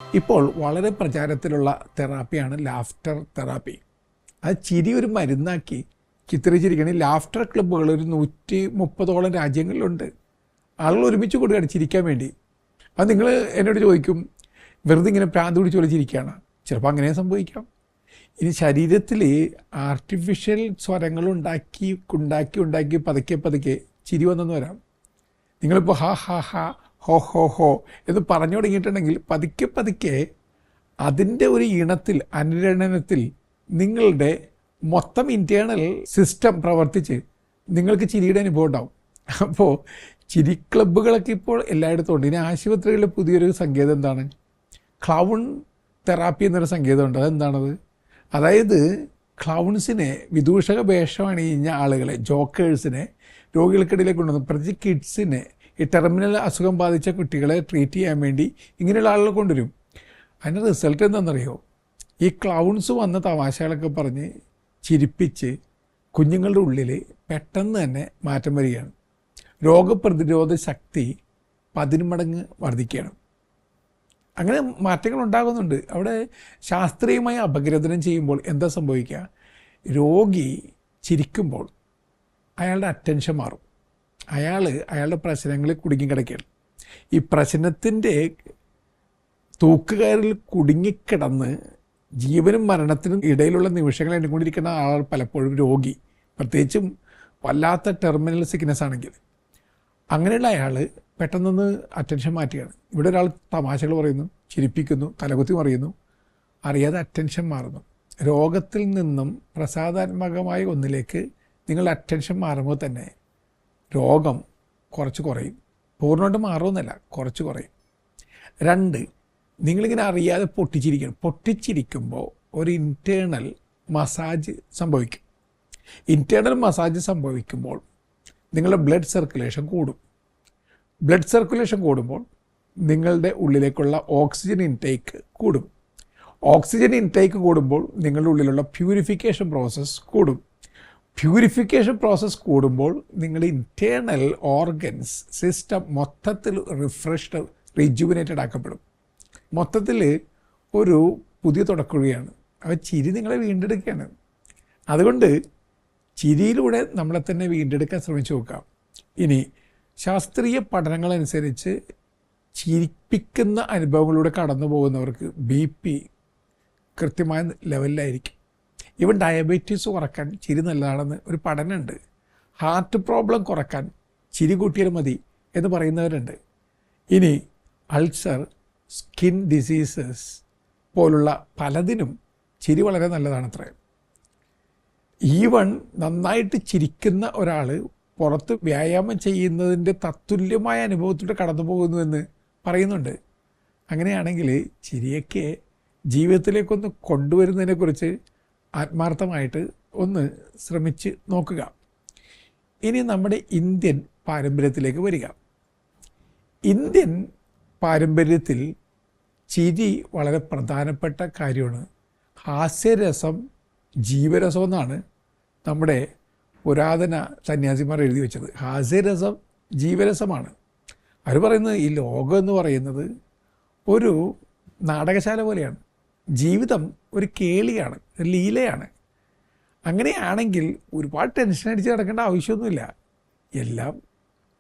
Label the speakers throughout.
Speaker 1: ഇപ്പോൾ വളരെ പ്രചാരത്തിലുള്ള തെറാപ്പിയാണ് ലാഫ്റ്റർ തെറാപ്പി. അത് ചിരി ഒരു മരുന്നാക്കി ചിത്രീകരിച്ചിരിക്കുകയാണ്. ലാഫ്റ്റർ ക്ലബ്ബുകൾ ഒരു 130ഓളം രാജ്യങ്ങളിലുണ്ട്. ആളുകൾ ഒരുമിച്ച് കൊടുക്കുകയാണ് ചിരിക്കാൻ വേണ്ടി. അത് നിങ്ങൾ എന്നോട് ചോദിക്കും, വെറുതെ ഇങ്ങനെ പ്രാന്ത് പിടിച്ച് പോലെ ചിരിക്കുകയാണ്. ചിലപ്പോൾ അങ്ങനെ സംഭവിക്കാം. ഇനി ശരീരത്തിൽ ആർട്ടിഫിഷ്യൽ സ്വരങ്ങൾ ഉണ്ടാക്കി പതുക്കെ ചിരി വന്നെന്ന് വരാം. നിങ്ങളിപ്പോൾ ഹാ ഹാ ഹാ ഹോ ഹോ ഹോ എന്ന് പറഞ്ഞു തുടങ്ങിയിട്ടുണ്ടെങ്കിൽ പതുക്കെ അതിൻ്റെ ഒരു ഇണത്തിൽ അനുരണനത്തിൽ നിങ്ങളുടെ മൊത്തം ഇൻറ്റേർണൽ സിസ്റ്റം പ്രവർത്തിച്ച് നിങ്ങൾക്ക് ചിരിയുടെ അനുഭവം ഉണ്ടാവും. അപ്പോൾ ചിരി ക്ലബ്ബുകളൊക്കെ ഇപ്പോൾ എല്ലായിടത്തും ഉണ്ട്. ഇനി ആശുപത്രികളിലെ പുതിയൊരു സങ്കേതം എന്താണ്? ക്ലൗൺ തെറാപ്പി എന്നൊരു സങ്കേതമുണ്ട്. അതെന്താണത്? അതായത് ക്ലൗൺസിനെ, വിദൂഷക വേഷം അണിഞ്ഞ ആളുകളെ, ജോക്കേഴ്സിനെ രോഗികൾക്കിടയിലേക്ക് കൊണ്ടുവന്നു. പ്രത്യേകിച്ച് കിഡ്സിനെ, ഈ ടെർമിനൽ അസുഖം ബാധിച്ച കുട്ടികളെ ട്രീറ്റ് ചെയ്യാൻ വേണ്ടി ഇങ്ങനെയുള്ള ആളുകളെ കൊണ്ടുവരും. അതിൻ്റെ റിസൾട്ട് എന്താണെന്നറിയോ? ഈ ക്ലൗൺസ് വന്ന തമാശകളൊക്കെ പറഞ്ഞ് ചിരിപ്പിച്ച് കുഞ്ഞുങ്ങളുടെ ഉള്ളിൽ പെട്ടെന്ന് തന്നെ മാറ്റം വരികയാണ്. രോഗപ്രതിരോധ ശക്തി 10 മടങ്ങ് വർദ്ധിക്കുകയാണ്. അങ്ങനെ മാറ്റങ്ങൾ ഉണ്ടാകുന്നുണ്ട്. അവിടെ ശാസ്ത്രീയമായി അപഗ്രഥനം ചെയ്യുമ്പോൾ എന്താ സംഭവിക്കുക? രോഗി ചിരിക്കുമ്പോൾ അയാളുടെ അറ്റൻഷൻ മാറും. അയാളുടെ പ്രശ്നങ്ങളിൽ കുടുങ്ങിക്കിടക്കുകയാണ്. ഈ പ്രശ്നത്തിൻ്റെ തൂക്കുകയറിൽ കുടുങ്ങിക്കിടന്ന് ജീവനും മരണത്തിനും ഇടയിലുള്ള നിമിഷങ്ങൾ എണ്ണിക്കൊണ്ടിരിക്കുന്ന ആൾ പലപ്പോഴും രോഗി, പ്രത്യേകിച്ചും വല്ലാത്ത ടെർമിനൽ സിക്നെസ് ആണെങ്കിൽ. അങ്ങനെയുള്ള അയാൾ പെട്ടെന്നൊന്ന് അറ്റൻഷൻ മാറ്റുകയാണ്. ഇവിടെ ഒരാൾ തമാശകൾ പറയുന്നു, ചിരിപ്പിക്കുന്നു, തലകുത്തി മറിയുന്നു, അറിയാതെ അറ്റൻഷൻ മാറുന്നു. രോഗത്തിൽ നിന്നും പ്രസാദാത്മകമായ ഒന്നിലേക്ക് നിങ്ങളുടെ അറ്റൻഷൻ മാറുമ്പോൾ തന്നെ രോഗം കുറച്ച് കുറയും. പൂർണ്ണമായിട്ട് മാറുമെന്നല്ല, കുറച്ച് കുറയും. 2, നിങ്ങളിങ്ങനെ അറിയാതെ പൊട്ടിച്ചിരിക്കുമ്പോൾ ഒരു ഇൻറ്റേർണൽ മസാജ് സംഭവിക്കും. ഇൻറ്റേർണൽ മസാജ് സംഭവിക്കുമ്പോൾ നിങ്ങളുടെ ബ്ലഡ് സർക്കുലേഷൻ കൂടും. ബ്ലഡ് സർക്കുലേഷൻ കൂടുമ്പോൾ നിങ്ങളുടെ ഉള്ളിലേക്കുള്ള ഓക്സിജൻ ഇൻടേക്ക് കൂടും. ഓക്സിജൻ ഇൻടേക്ക് കൂടുമ്പോൾ നിങ്ങളുടെ ഉള്ളിലുള്ള പ്യൂരിഫിക്കേഷൻ പ്രോസസ്സ് കൂടും. പ്യൂരിഫിക്കേഷൻ പ്രോസസ്സ് കൂടുമ്പോൾ നിങ്ങളുടെ ഇൻറ്റേർണൽ ഓർഗൻസ് സിസ്റ്റം മൊത്തത്തിൽ റിഫ്രഷ്ഡ്, റിജുവിനേറ്റഡ് ആക്കപ്പെടും. മൊത്തത്തിൽ ഒരു പുതിയ തുടക്കുകയാണ്. അവ ചിരി നിങ്ങളെ വീണ്ടെടുക്കുകയാണ്. അതുകൊണ്ട് ചിരിയിലൂടെ നമ്മളെ തന്നെ വീണ്ടെടുക്കാൻ ശ്രമിച്ചു നോക്കാം. ഇനി ശാസ്ത്രീയ പഠനങ്ങളനുസരിച്ച് ചിരിപ്പിക്കുന്ന അനുഭവങ്ങളിലൂടെ കടന്നു പോകുന്നവർക്ക് BP കൃത്യമായ ലെവലിലായിരിക്കും. ഇവൻ ഡയബറ്റീസ് കുറക്കാൻ ചിരി നല്ലതാണെന്ന് ഒരു പഠനമുണ്ട്. ഹാർട്ട് പ്രോബ്ലം കുറക്കാൻ ചിരി കൂട്ടിയാൽ മതി എന്ന് പറയുന്നവരുണ്ട്. ഇനി അൾസർ, സ്കിൻ ഡിസീസസ് പോലുള്ള പലതിനും ചിരി വളരെ നല്ലതാണത്രേ. ഈവൺ നന്നായിട്ട് ചിരിക്കുന്ന ഒരാൾ പുറത്ത് വ്യായാമം ചെയ്യുന്നതിൻ്റെ തത്തുല്യമായ അനുഭവത്തിലൂടെ കടന്നു പോകുന്നുവെന്ന് പറയുന്നുണ്ട്. അങ്ങനെയാണെങ്കിൽ ചിരിയൊക്കെ ജീവിതത്തിലേക്കൊന്ന് കൊണ്ടുവരുന്നതിനെക്കുറിച്ച് ആത്മാർത്ഥമായിട്ട് ഒന്ന് ശ്രമിച്ച് നോക്കുക. ഇനി നമ്മുടെ ഇന്ത്യൻ പാരമ്പര്യത്തിലേക്ക് വരിക. ഇന്ത്യൻ പാരമ്പര്യത്തിൽ ചിരി വളരെ പ്രധാനപ്പെട്ട കാര്യമാണ്. ഹാസ്യരസം ജീവരസം എന്നാണ് നമ്മുടെ പുരാതന സന്യാസിമാർ എഴുതി വെച്ചത്. ഹാസ്യരസം ജീവരസമാണ്. അവർ പറയുന്നത് ഈ ലോകം എന്ന് പറയുന്നത് ഒരു നാടകശാല പോലെയാണ്. ജീവിതം ഒരു കേളിയാണ്, ഒരു ലീലയാണ്. അങ്ങനെയാണെങ്കിൽ ഒരുപാട് ടെൻഷൻ അടിച്ച് നടക്കേണ്ട ആവശ്യമൊന്നുമില്ല. എല്ലാം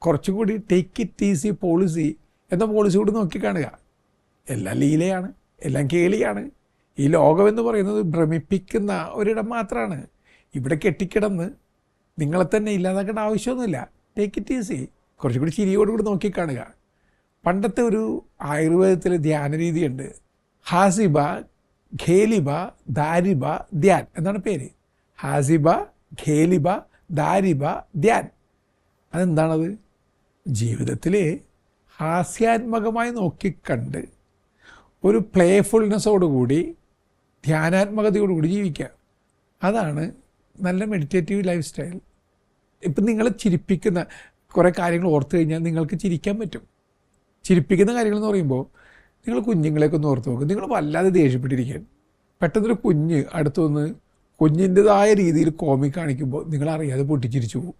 Speaker 1: കുറച്ചും കൂടി ടേക്ക് ഇറ്റ് ഈസി പോളിസി എന്ന പോളിസി കൂടി നോക്കിക്കാണുക. എല്ലാം ലീലയാണ്, എല്ലാം കേളിയാണ്. ഈ ലോകമെന്ന് പറയുന്നത് ഭ്രമിപ്പിക്കുന്ന ഒരിടം മാത്രമാണ്. ഇവിടെ കെട്ടിക്കിടന്ന് നിങ്ങളെ തന്നെ ഇല്ലാതാക്കേണ്ട ആവശ്യമൊന്നുമില്ല. ടേക്ക് ഇറ്റ് ഈസി, കുറച്ചും കൂടി ചിരിയോടുകൂടി നോക്കിക്കാണുക. പണ്ടത്തെ ഒരു ആയുർവേദത്തിലെ ധ്യാന രീതിയുണ്ട്. ഹാസിബ, ഖേലിബ, ദാരിബ, ധ്യാൻ എന്നാണ് പേര്. ഹാസിബ, ഖേലിബ, ദാരിബ, ധ്യാൻ. അതെന്താണത്? ജീവിതത്തിൽ ഹാസ്യാത്മകമായി നോക്കിക്കണ്ട് ഒരു പ്ലേഫുൾനെസ്സോടുകൂടി ധ്യാനാത്മകതയോടുകൂടി ജീവിക്കുക. അതാണ് നല്ല മെഡിറ്റേറ്റീവ് ലൈഫ് സ്റ്റൈൽ. ഇപ്പം നിങ്ങളെ ചിരിപ്പിക്കുന്ന കുറേ കാര്യങ്ങൾ ഓർത്തു കഴിഞ്ഞാൽ നിങ്ങൾക്ക് ചിരിക്കാൻ പറ്റും. ചിരിപ്പിക്കുന്ന കാര്യങ്ങളെന്ന് പറയുമ്പോൾ നിങ്ങൾ കുഞ്ഞുങ്ങളെയൊക്കെ ഒന്ന് ഓർത്ത് നോക്കും. നിങ്ങൾ വല്ലാതെ ദേഷ്യപ്പെട്ടിരിക്കാൻ പെട്ടെന്നൊരു കുഞ്ഞ് അടുത്ത് വന്ന് കുഞ്ഞിൻ്റെതായ രീതിയിൽ കോമിക് കാണിക്കുമ്പോൾ നിങ്ങളറിയാതെ പൊട്ടിച്ചിരിച്ചു പോകും.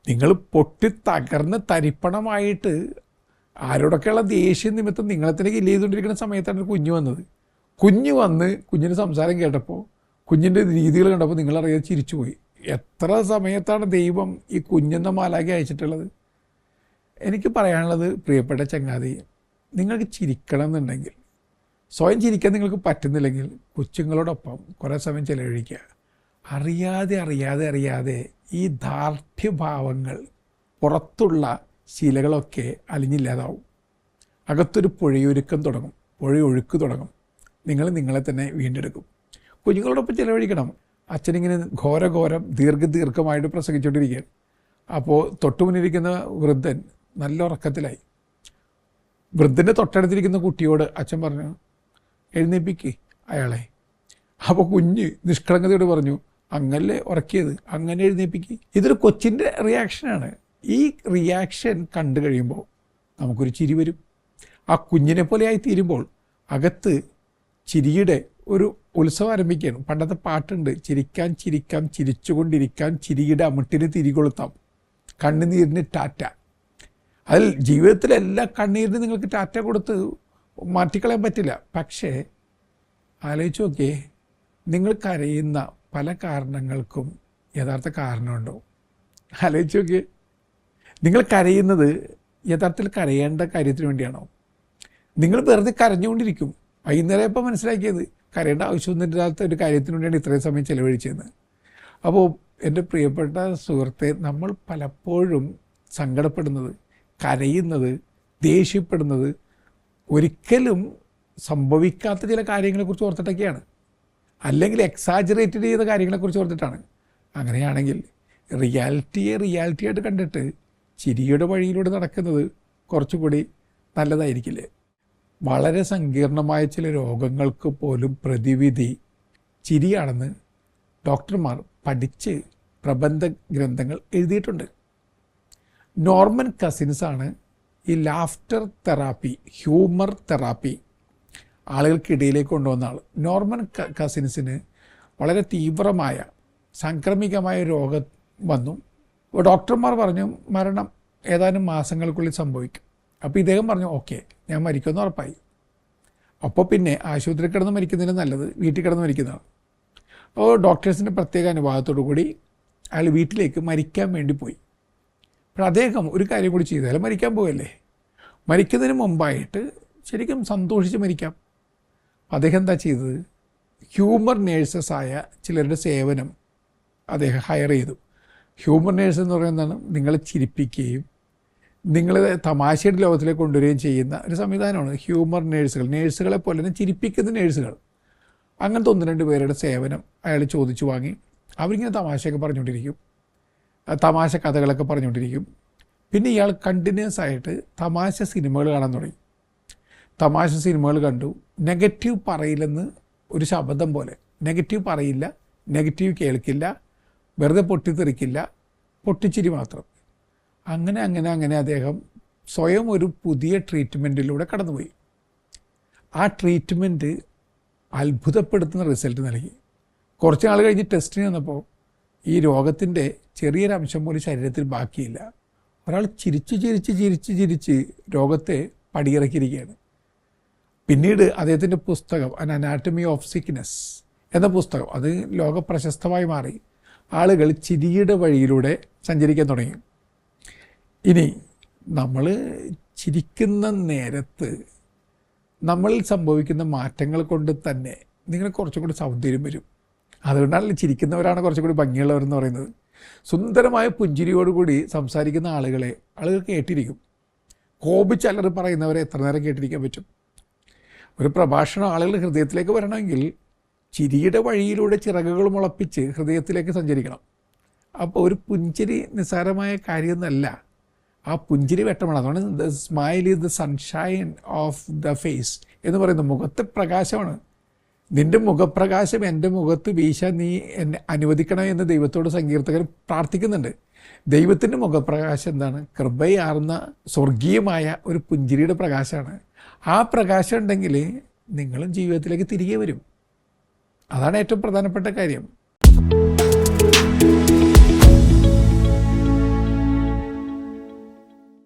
Speaker 1: നിങ്ങൾ പൊട്ടി തകർന്ന് തരിപ്പണമായിട്ട് ആരോടൊക്കെയുള്ള ദേഷ്യം നിമിത്തം നിങ്ങളെ തന്നെ കില്ല് ചെയ്തുകൊണ്ടിരിക്കുന്ന സമയത്താണ് ഒരു കുഞ്ഞ് വന്നത്. കുഞ്ഞ് വന്ന് കുഞ്ഞിൻ്റെ സംസാരം കേട്ടപ്പോൾ, കുഞ്ഞിൻ്റെ രീതികൾ കണ്ടപ്പോൾ നിങ്ങളറിയാതെ ചിരിച്ചുപോയി. എത്ര സമയത്താണ് ദൈവം ഈ കുഞ്ഞെന്ന മാലാഖയെ അയച്ചിട്ടുള്ളത്? എനിക്ക് പറയാനുള്ളത്, പ്രിയപ്പെട്ട ചങ്ങാതി, നിങ്ങൾക്ക് ചിരിക്കണം എന്നുണ്ടെങ്കിൽ, സ്വയം ചിരിക്കാൻ നിങ്ങൾക്ക് പറ്റുന്നില്ലെങ്കിൽ കൊച്ചുങ്ങളോടൊപ്പം കുറേ സമയം ചിലവഴിക്കുക. അറിയാതെ ഈ ദാർഢ്യഭാവങ്ങൾ, പുറത്തുള്ള ശീലകളൊക്കെ അലിഞ്ഞില്ലാതാവും. അകത്തൊരു പുഴയൊരുക്കം തുടങ്ങും, പുഴയൊഴുക്ക് തുടങ്ങും. നിങ്ങൾ നിങ്ങളെ തന്നെ വീണ്ടെടുക്കും. കുഞ്ഞുങ്ങളോടൊപ്പം ചിലവഴിക്കണം. അച്ഛനിങ്ങനെ ഘോരം ദീർഘമായിട്ട് പ്രസംഗിച്ചുകൊണ്ടിരിക്കുകയാണ്. അപ്പോൾ തൊട്ടുമുന്നിരിക്കുന്ന വൃദ്ധൻ നല്ല ഉറക്കത്തിലായി. വൃദ്ധൻ്റെ തൊട്ടടുത്തിരിക്കുന്ന കുട്ടിയോട് അച്ഛൻ പറഞ്ഞു, എഴുന്നേൽപ്പിക്ക് അയാളെ. അപ്പോൾ കുഞ്ഞ് നിഷ്കളങ്കതയോട് പറഞ്ഞു, അങ്ങല്ലേ ഉറക്കിയത്, അങ്ങനെ എഴുന്നേൽപ്പിക്ക്. ഇതൊരു കൊച്ചിൻ്റെ റിയാക്ഷനാണ്. ഈ റിയാക്ഷൻ കണ്ടു കഴിയുമ്പോൾ നമുക്കൊരു ചിരി വരും. ആ കുഞ്ഞിനെ പോലെ ആയി തീരുമ്പോൾ അകത്ത് ചിരിയുടെ ഒരു ഉത്സവം ആരംഭിക്കുകയാണ്. പണ്ടത്തെ പാട്ടുണ്ട്, ചിരിക്കാൻ ചിരിച്ചുകൊണ്ടിരിക്കാൻ, ചിരിയുടെ അമിട്ടിന് തിരികൊളുത്താം, കണ്ണുനീരിന് ടാറ്റ. അതിൽ ജീവിതത്തിലെല്ലാ കണ്ണീരിന് നിങ്ങൾക്ക് ടാറ്റ കൊടുത്ത് മാറ്റിക്കളയാൻ പറ്റില്ല. പക്ഷേ ആലോചിച്ച് നോക്കിയേ, നിങ്ങൾ കരയുന്ന പല കാരണങ്ങൾക്കും യഥാർത്ഥ കാരണമുണ്ടോ? ആലോചിച്ച് നോക്കിയേ, നിങ്ങൾ കരയുന്നത് യഥാർത്ഥത്തിൽ കരയേണ്ട കാര്യത്തിന് വേണ്ടിയാണോ? നിങ്ങൾ വെറുതെ കരഞ്ഞുകൊണ്ടിരിക്കും. വൈകുന്നേരം ഇപ്പോൾ മനസ്സിലാക്കിയത് കരയേണ്ട ആവശ്യമൊന്നുമില്ലാത്ത ഒരു കാര്യത്തിന് വേണ്ടിയാണ് ഇത്രയും സമയം ചിലവഴിച്ചതെന്ന്. അപ്പോൾ എൻ്റെ പ്രിയപ്പെട്ട സുഹൃത്തെ, നമ്മൾ പലപ്പോഴും സങ്കടപ്പെടുന്നത്, കരയുന്നത്, ദേഷ്യപ്പെടുന്നത് ഒരിക്കലും സംഭവിക്കാത്ത ചില കാര്യങ്ങളെക്കുറിച്ച് ഓർത്തിട്ടൊക്കെയാണ്, അല്ലെങ്കിൽ എക്സാജറേറ്റഡ് ചെയ്ത കാര്യങ്ങളെക്കുറിച്ച് ഓർത്തിട്ടാണ്. അങ്ങനെയാണെങ്കിൽ റിയാലിറ്റിയായിട്ട് കണ്ടിട്ട് ചിരിയുടെ വഴിയിലൂടെ നടക്കുന്നത് കുറച്ചുകൂടി നല്ലതായിരിക്കില്ലേ? വളരെ സങ്കീർണമായ ചില രോഗങ്ങൾക്ക് പോലും പ്രതിവിധി ചിരിയാണെന്ന് ഡോക്ടർമാർ പഠിച്ച് പ്രബന്ധ ഗ്രന്ഥങ്ങൾ എഴുതിയിട്ടുണ്ട്. നോർമൻ കസിൻസാണ് ഈ ലാഫ്റ്റർ തെറാപ്പി, ഹ്യൂമർ തെറാപ്പി ആളുകൾക്കിടയിലേക്ക് കൊണ്ടുവന്ന ആൾ. നോർമൻ കസിൻസിന് വളരെ തീവ്രമായ സാംക്രമികമായ രോഗം വന്നു. അപ്പോൾ ഡോക്ടർമാർ പറഞ്ഞു മരണം ഏതാനും മാസങ്ങൾക്കുള്ളിൽ സംഭവിക്കും. അപ്പോൾ ഇദ്ദേഹം പറഞ്ഞു, ഓക്കെ, ഞാൻ മരിക്കുമെന്ന് ഉറപ്പായി. അപ്പോൾ പിന്നെ ആശുപത്രി കിടന്ന് മരിക്കുന്നതിന് നല്ലത് വീട്ടിൽ കിടന്ന് മരിക്കുന്നതാണ്. അപ്പോൾ ഡോക്ടേഴ്സിൻ്റെ പ്രത്യേക അനുവാദത്തോടു കൂടി അയാൾ വീട്ടിലേക്ക് മരിക്കാൻ വേണ്ടി പോയി. അപ്പോൾ അദ്ദേഹം ഒരു കാര്യം കൂടി ചെയ്താൽ മരിക്കാൻ പോകല്ലേ, മരിക്കുന്നതിന് മുമ്പായിട്ട് ശരിക്കും സന്തോഷിച്ച് മരിക്കാം. അദ്ദേഹം എന്താ ചെയ്തത്? ഹ്യൂമർ നേഴ്സസായ ചിലരുടെ സേവനം അദ്ദേഹം ഹയർ ചെയ്തു. ഹ്യൂമർ നേഴ്സ് എന്ന് പറയുന്നതാണ് നിങ്ങളെ ചിരിപ്പിക്കുകയും നിങ്ങളെ തമാശയുടെ ലോകത്തിലേക്ക് കൊണ്ടുവരികയും ചെയ്യുന്ന ഒരു സംവിധാനമാണ് ഹ്യൂമർ നേഴ്സുകൾ. നേഴ്സുകളെ പോലെ തന്നെ ചിരിപ്പിക്കുന്ന നേഴ്സുകൾ. അങ്ങനത്തെ 1-2 പേരുടെ സേവനം അയാൾ ചോദിച്ചു വാങ്ങി. അവരിങ്ങനെ തമാശയൊക്കെ പറഞ്ഞുകൊണ്ടിരിക്കും, തമാശ കഥകളൊക്കെ പറഞ്ഞുകൊണ്ടിരിക്കും. പിന്നെ ഇയാൾ കണ്ടിന്യൂസ് ആയിട്ട് തമാശ സിനിമകൾ കാണാൻ തുടങ്ങി. തമാശ സിനിമകൾ കണ്ടു. നെഗറ്റീവ് പറയില്ലെന്ന് ഒരു ശബ്ദം പോലെ, നെഗറ്റീവ് പറയില്ല, നെഗറ്റീവ് കേൾക്കില്ല, വെറുതെ പൊട്ടിത്തെറിക്കില്ല, പൊട്ടിച്ചിരി മാത്രം. അങ്ങനെ അദ്ദേഹം സ്വയം ഒരു പുതിയ ട്രീറ്റ്മെൻറ്റിലൂടെ കടന്നുപോയി. ആ ട്രീറ്റ്മെൻറ്റ് അത്ഭുതപ്പെടുത്തുന്ന റിസൾട്ട് നൽകി. കുറച്ച് നാൾ കഴിഞ്ഞ് ടെസ്റ്റിന് വന്നപ്പോൾ ഈ രോഗത്തിൻ്റെ ചെറിയൊരംശം പോലും ശരീരത്തിൽ ബാക്കിയില്ല. ഒരാൾ ചിരിച്ച് രോഗത്തെ പടിയിറക്കിയിരിക്കുകയാണ്. പിന്നീട് അദ്ദേഹത്തിൻ്റെ പുസ്തകം അൻ അനാറ്റമി ഓഫ് സിക്നെസ് എന്ന പുസ്തകം അത് ലോക പ്രശസ്തമായി മാറി. ആളുകൾ ചിരിയുടെ വഴിയിലൂടെ സഞ്ചരിക്കാൻ തുടങ്ങി. ഇനി നമ്മൾ ചിരിക്കുന്ന നേരത്ത് നമ്മളിൽ സംഭവിക്കുന്ന മാറ്റങ്ങൾ കൊണ്ട് തന്നെ നിങ്ങൾ കുറച്ചും കൂടി സൗന്ദര്യം വരും. അതുകൊണ്ടാണല്ലോ ചിരിക്കുന്നവരാണ് കുറച്ചും കൂടി ഭംഗിയുള്ളവരെന്ന് പറയുന്നത്. സുന്ദരമായ പുഞ്ചിരിയോടുകൂടി സംസാരിക്കുന്ന ആളുകൾ കേട്ടിരിക്കും. കോപിച്ചലറി പറയുന്നവരെ എത്ര നേരം കേട്ടിരിക്കാൻ പറ്റും? ഒരു പ്രഭാഷണം ആളുകളുടെ ഹൃദയത്തിലേക്ക് വരണമെങ്കിൽ ചിരിയുടെ വഴിയിലൂടെ ചിറകുകൾ മുളപ്പിച്ച് ഹൃദയത്തിലേക്ക് സഞ്ചരിക്കണം. അപ്പോൾ ഒരു പുഞ്ചിരി നിസ്സാരമായ കാര്യമൊന്നുമല്ല, ആ പുഞ്ചിരി വെട്ടമാണ്. അതുകൊണ്ട് the smile is the sunshine of the face എന്ന് പറയുന്നത് മുഖത്തെ പ്രകാശമാണ്. നിൻ്റെ മുഖപ്രകാശം എൻ്റെ മുഖത്ത് വീശാൻ നീ എന്നെ അനുവദിക്കണം എന്ന് ദൈവത്തോട് സങ്കീർത്തകർ പ്രാർത്ഥിക്കുന്നുണ്ട്. ദൈവത്തിൻ്റെ മുഖപ്രകാശം എന്താണ്? കൃപയാർന്ന സ്വർഗീയമായ ഒരു പുഞ്ചിരിയുടെ പ്രകാശമാണ്. ആ പ്രകാശം ഉണ്ടെങ്കിൽ നിങ്ങളും ജീവിതത്തിലേക്ക് തിരികെ വരും. അതാണ് ഏറ്റവും പ്രധാനപ്പെട്ട കാര്യം.